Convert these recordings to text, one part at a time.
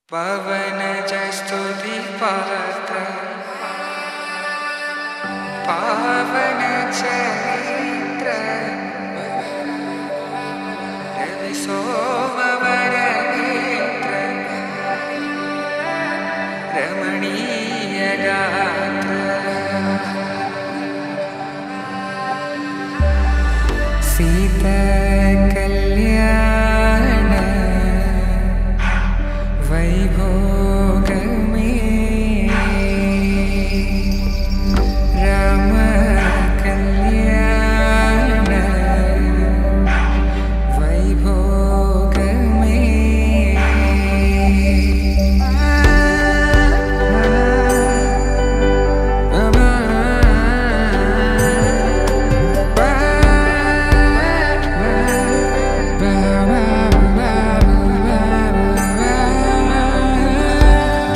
పవనజ స్తుతి పాత్ర పావన చరిత్ర రవి సోమవర నేత్ర రమణీయ గాత్ర సీతా కళ్యాణ వైభోగమే రామ కళ్యాణ వైభోగమే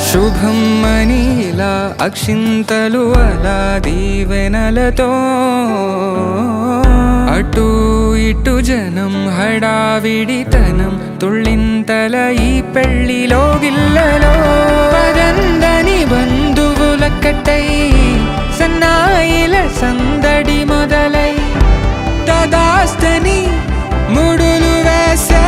శుభం మనీలా అక్షింతలు అలా దీవెనలతో అటు ఇటు జనం హడావిడితనం తుళ్ళింతల ఈ పెళ్లిలో గిల్లలో పదందని బంధువుల కట్టై సన్నాయిల సందడి మొదలై తదాస్తని ముడులు వేసే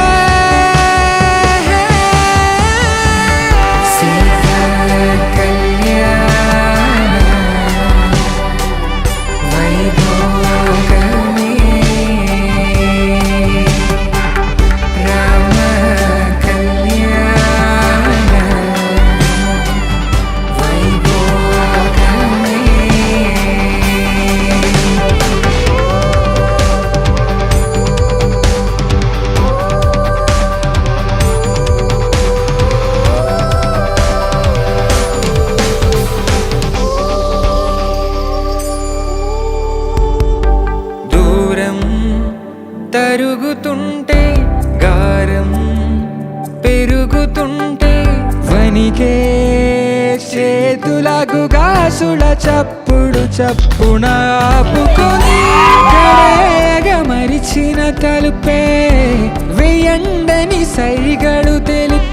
తరుగుతుంటే గారం పెరుగుతుంటే వనికే చేతులకు గాసుల చప్పుడు చప్పున ఆపుకొని మరిచిన తలుపే వెయ్యండని సైగడు తెలుపు